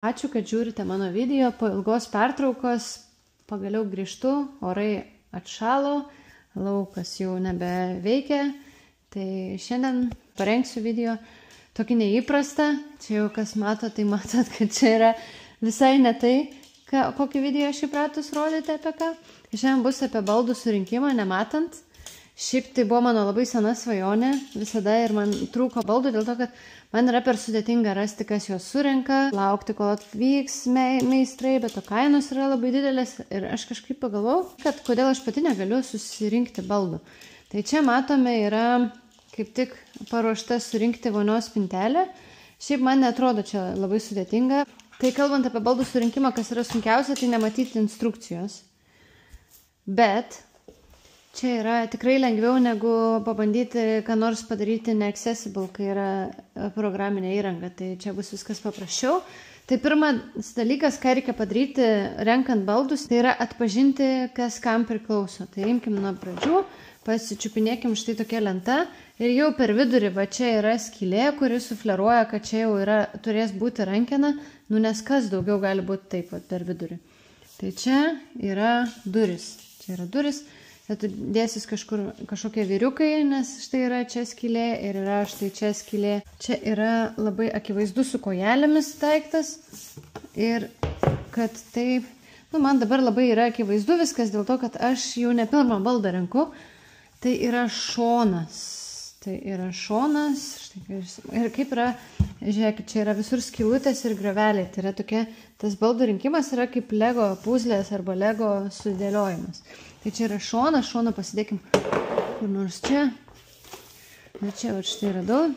Ačiū, kad žiūrite mano video. Po ilgos pertraukos pagaliau grįžtu, orai atšalo, laukas jau nebeveikia. Tai šiandien parengsiu video tokį neįprastą. Čia jau kas mato, tai matot, kad čia yra visai ne tai, kokį video aš įpratus rodyti apie ką. Šiandien bus apie baldų surinkimą, nematant. Šiaip tai buvo mano labai sena svajonė visada ir man trūko baldų dėl to, kad man yra per sudėtinga rasti, kas juos surenka, laukti, kol atvyks meistrai, bet to kainos yra labai didelės ir aš kažkaip pagalvojau, kad kodėl aš pati negaliu susirinkti baldų. Tai čia matome yra kaip tik paruošta surinkti vonios spintelė. Šiaip man netrodo čia labai sudėtinga. Tai kalbant apie baldų surinkimą, kas yra sunkiausia, tai nematyti instrukcijos. Bet čia yra tikrai lengviau negu pabandyti ką nors padaryti neaccessible, kai yra programinė įranga. Tai čia bus viskas paprasčiau. Tai pirmas dalykas, ką reikia padaryti renkant baldus, tai yra atpažinti, kas kam priklauso. Tai imkim nuo pradžių, pasičiupinėkim štai tokia lenta ir jau per vidurį, va čia yra skylė, kuri sufleruoja, kad čia jau yra, turės būti rankena, nes kas daugiau gali būti taip va, per vidurį. Tai čia yra duris. Čia yra duris. Tu dėsis kažkokie vyriukai, nes štai yra čia skylė ir yra štai čia skylė. Čia yra labai akivaizdu su kojelėmis daiktas ir kad taip, man dabar labai yra akivaizdu viskas dėl to, kad aš jau ne pirmą baldą renku. Tai yra šonas. Tai yra šonas. Štai, ir kaip yra, žiūrėkit, čia yra visur skylutės ir graveliai. Tai yra tokia, tas baldų rinkimas yra kaip Lego puzlės arba Lego sudėliojimas. Tai čia yra šonas, šoną pasidėkim kur nors čia. Na čia va štai radau.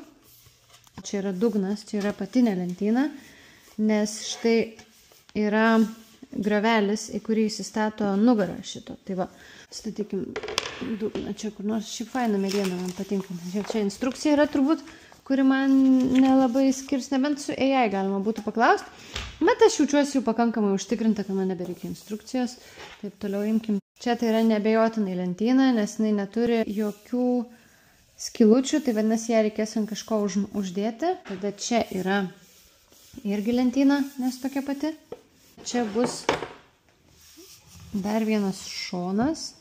Čia yra dugnas, čia yra apatinė lentyna, nes štai yra gravelis, į kurį įsistato nugarą šito. Tai va, statykim dugną čia kur nors, šiaip faina mediena, man patinka. Čia instrukcija yra turbūt, kuri man nelabai skirs, nebent su AI galima būtų paklausti. Bet aš jaučiuosi jau pakankamai užtikrinta, kad man nebereikia instrukcijos. Taip toliau imkim. Čia tai yra neabejotinai lentyna, nes jinai neturi jokių skylučių, tai vadinasi, ją reikės ant kažko uždėti. Tada čia yra irgi lentyna, nes tokia pati. Čia bus dar vienas šonas.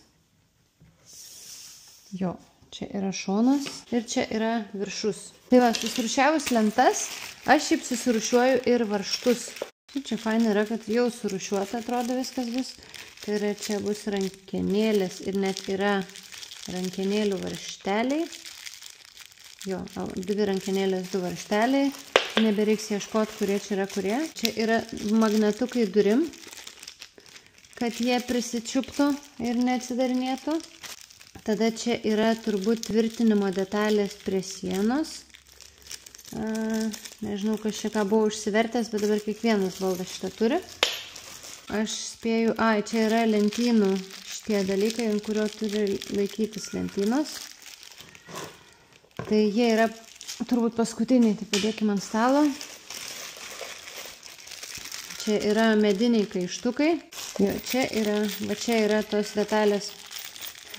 Jo, čia yra šonas ir čia yra viršus. Tai va, susirūšiavus lentas, aš šiaip susirūšiuoju ir varžtus. Čia faina yra, kad jau surūšiuota atrodo viskas bus. Tai yra čia bus rankenėlės ir net yra rankenėlių varžteliai. Jo, 2 rankenėlės, 2 varžteliai. Nebereiks ieškoti, kurie čia yra kurie. Čia yra magnetukai durim, kad jie prisičiuptų ir neatsidarinėtų. Tada čia yra turbūt tvirtinimo detalės prie sienos. Nežinau, kas čia ką buvo užsivertęs, bet dabar kiekvienas baldas šitą turi. Aš spėju, čia yra lentynų šitie dalykai, ant kurio turi laikytis lentynos. Tai jie yra turbūt paskutiniai, tai padėkime ant stalo. Čia yra mediniai kaištukai. Jo, čia yra tos detalės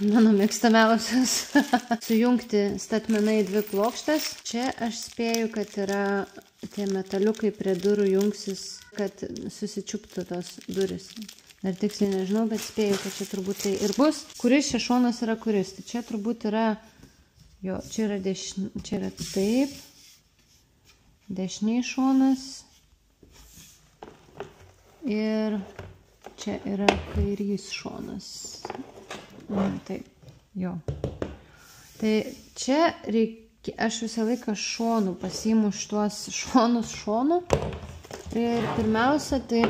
mano mėgstamiausias. Sujungti statmenai 2 plokštės. Čia aš spėju, kad yra tie metaliukai prie durų jungsis, kad susičiuptų tos duris. Dar tiksliai nežinau, bet spėju, kad čia turbūt tai ir bus. Kuris čia šonas yra kuris? Tai čia turbūt yra, jo, čia yra taip. Dešiniai šonas. Ir čia yra kairys šonas. Taip, jo. Tai čia aš visą laiką šonų pasiimu šituos šonus šonų. Ir pirmiausia, tai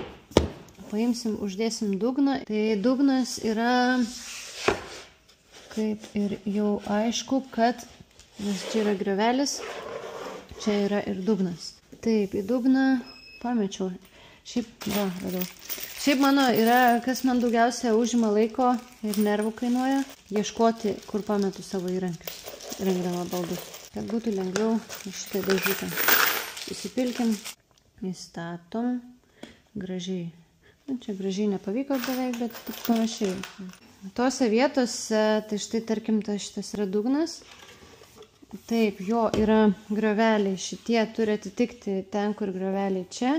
paimsim, uždėsim dugną. Tai dugnas yra, kaip ir jau aišku, kad, nes čia yra griovelis, čia yra ir dugnas. Taip, į dugną pamečiau. Šiaip, radau. Šiaip mano yra, kas man daugiausia užima laiko ir nervų kainuoja, ieškoti, kur pametu savo įrankius, rengdama baldus. Kad būtų lengviau šitą dėžutę. Įsipilkim, įstatom gražiai. Čia gražiai nepavyko beveik, bet panašiai. Tose vietose, tai štai tarkim, šitas yra dugnas. Taip, jo yra grioveliai, šitie turi atitikti ten, kur grioveliai čia.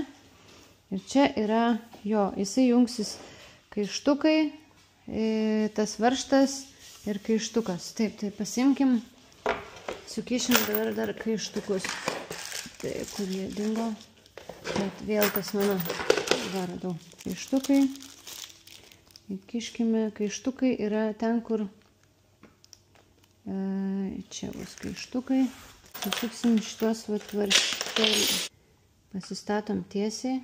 Ir čia yra jo, jisai jungsis kaištukai, tas varžtas ir kaištukas. Taip, tai pasimkim, sukišim dar kaištukus. Tai kur jie dingo. Bet vėl tas mano radau. Kaištukai. Įkiškime, kaištukai yra ten, kur čia bus kaištukai. Susuksim šitos varžtelį. Pasistatom tiesiai.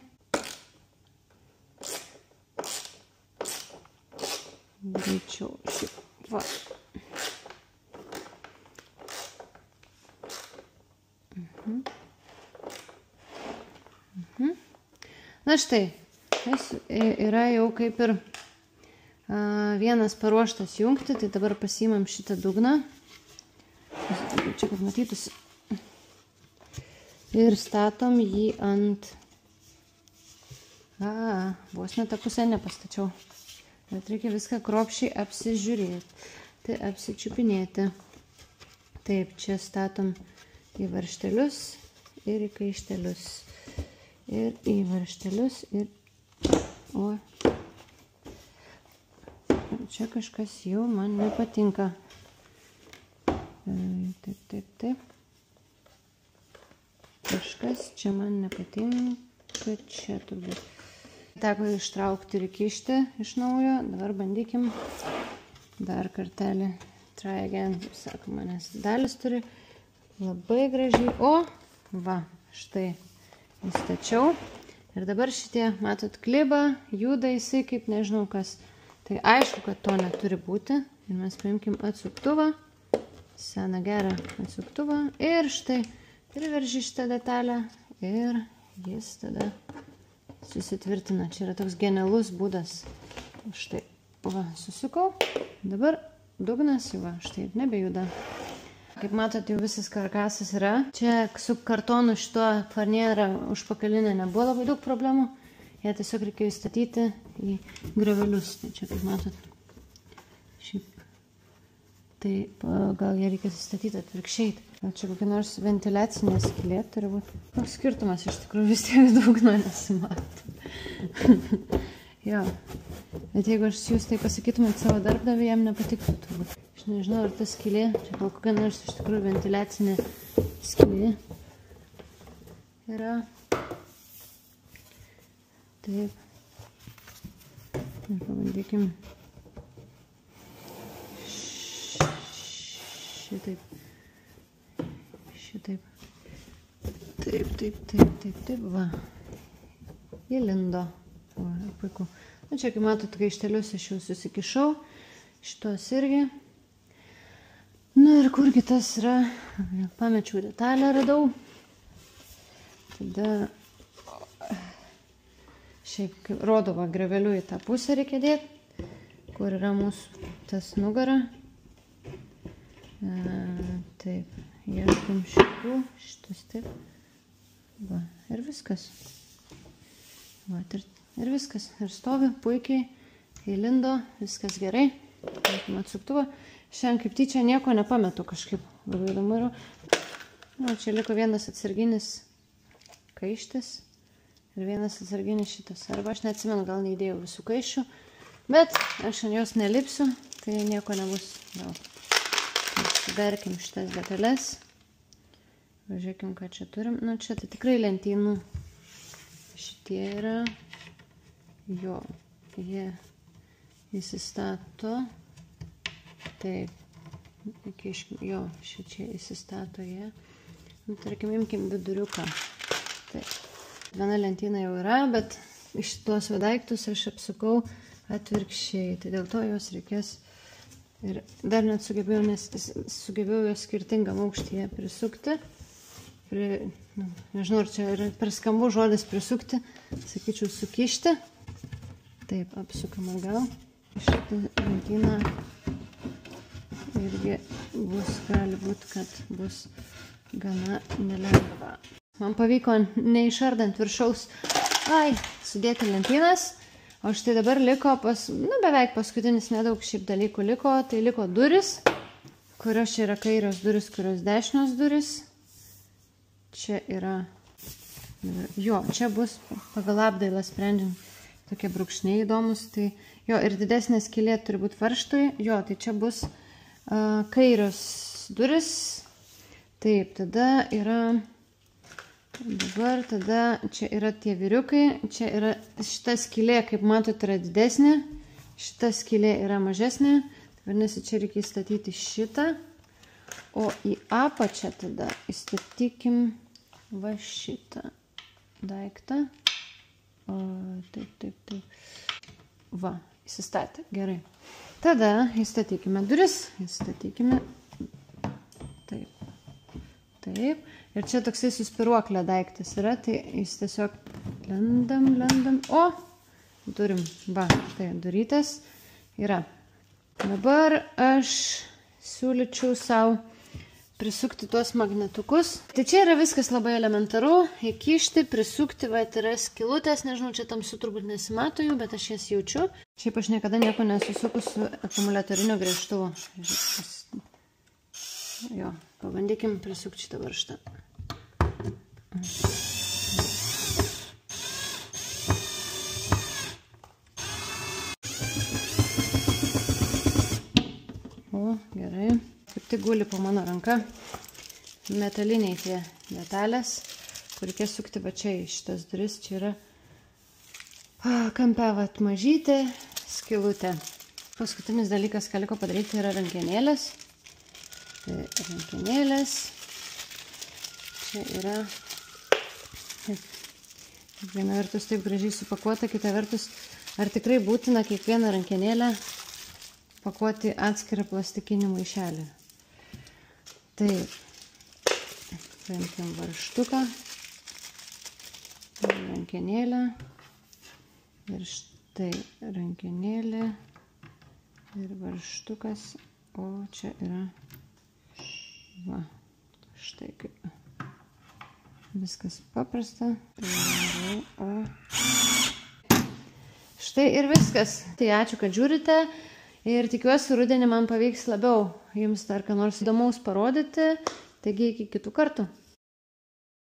Greičiau šiaip. Va. Na štai, tas yra jau kaip ir vienas paruoštas jungti, tai dabar pasiimam šitą dugną. Čia kad matytųsi. Ir statom jį ant... vos ne tą pusę nepastačiau. Bet reikia viską kruopščiai apsižiūrėti, tai apsičiupinėti. Taip, čia statom į varžtelius ir į kaištelius. Ir į varžtelius ir... O. Čia kažkas jau man nepatinka. Taip. Kažkas čia man nepatinka. Čia turbūt. Teko ištraukti ir įkišti iš naujo. Dabar bandykim dar kartelį. Try again, sakoma, nes dalis turi labai gražiai. O, va, štai įstačiau. Ir dabar šitie, matot, kliba, juda jisai kaip nežinau kas. Tai aišku, kad to neturi būti. Ir mes paimkim atsuktuvą. Seną gerą atsuktuvą. Ir štai priverži šitą detalę. Ir jis tada susitvirtina. Čia yra toks genialus būdas. Štai, va, susukau. Dabar dugnas, va, štai, nebejuda. Kaip matot, jau visas karkasas yra. Čia su kartonu šito farnierą užpakalinę nebuvo labai daug problemų. Jie tiesiog reikėjo įstatyti į gravelius. Tai čia, kaip matot, šiaip. Tai gal jie reikės įstatyti atvirkščiai. Gal čia kokia nors ventiliacinė skylė turi būti. Koks skirtumas, iš tikrųjų vis tiek dugno nesimato. Jo. Bet jeigu jūs tai pasakytumėt savo darbdavį, jam nepatiktų turbūt. Aš nežinau, ar ta skylė, čia gal kokia nors iš tikrųjų ventiliacinė skylė yra. Taip. Ir pabandykim. Šitaip. Taip, va. Įlindo. Va, puiku. Na čia, kaip matot, kaištelius aš jau susikišau. Šitos irgi. Na ir kurgi tas yra. Pamečiau detalę, radau. Tada šiaip, kaip rodo, va, graveliu į tą pusę reikia dėti, kur yra mūsų tas nugara. Taip, ieškom šitus taip. Va, ir viskas. Va, ir viskas. Ir stovi puikiai, įlindo, viskas gerai. Paimkim atsuktuvą. Šiandien kaip tyčia nieko nepametu kažkaip. Labai įdomu yra. Na, čia liko vienas atsarginis kaištis. Ir vienas atsarginis šitas. Arba aš neatsimenu, gal neįdėjau visų kaiščių. Bet aš ant jos nelipsiu, tai nieko nebus. Gal. Suverkim šitas detalės. Važiuokim, ką čia turim. Nu, čia tai tikrai lentynų. Šitie yra. Jo. Jie įsistato. Taip. Jo, šičia įsistato jie. Nu, tarkim, imkim viduriuką. Taip. Viena lentyna jau yra, bet iš tuos daiktus aš apsukau atvirkščiai. Tai dėl to jos reikės. Ir dar net sugebėjau, nes sugebėjau jos skirtingam aukštyje prisukti. Nežinau, ar čia yra per skambų žodis prisukti. Sakyčiau, sukišti. Taip, apsukam atgal. Šitą lentyną irgi gali būti, kad bus gana nelengva. Man pavyko neišardant viršaus sudėti lentynas, o štai dabar liko beveik paskutinis nedaug šiaip dalykų liko, tai liko duris, kurios čia yra kairios duris, kurios dešinios duris. Čia yra Jo, čia bus pagal apdailą sprendžiant tokie brūkšniai įdomus. Tai jo, ir didesnė skylė turi būti varžtui. Jo, tai čia bus kairios duris. Taip, tada yra... Dabar tada čia yra tie vyriukai. Čia yra šita skylė, kaip matote, yra didesnė. Šita skylė yra mažesnė. Vadinasi, čia reikia įstatyti šitą. O į apačią tada įstatykim va šitą daiktą. O, taip. Va, įsistatė. Gerai. Tada įstatykime duris. Įstatykime. Taip. Ir čia toksai suspiruoklė daiktas yra. Tai jis tiesiog lendam. O, turim. Va, tai durytės yra. Dabar aš siūlyčiau savo prisukti tuos magnetukus. Tai čia yra viskas labai elementaru. Įkišti, prisukti, va, yra skylutės. Nežinau, čia tamsu turbūt nesimato jų, bet aš jas jaučiu. Šiaip aš niekada nieko nesusuku su akumuliatorinio griežtuvu. Jo, pabandykim prisukti šitą varžtą. O, gerai. Kaip tik guli po mano ranka. Metaliniai tie detalės, kur reikės sukti va čia į šitas duris. Čia yra kampe vat mažytė skylutė. Paskutinis dalykas, ką liko padaryti, yra rankenėlės. Tai rankenėlės. Čia yra viena vertus taip gražiai supakuota, kita vertus, ar tikrai būtina kiekvieną rankenėlę pakuoti atskirą plastikinį maišelį. Taip. Paimkim varžtuką. Rankenėlę. Ir štai rankenėlė. Ir varžtukas. O čia yra... Va, štai kaip. Viskas paprasta. Štai ir viskas. Tai ačiū, kad žiūrite. Ir tikiuosi, rudenį man pavyks labiau jums dar ką nors įdomaus parodyti. Taigi iki kitų kartų.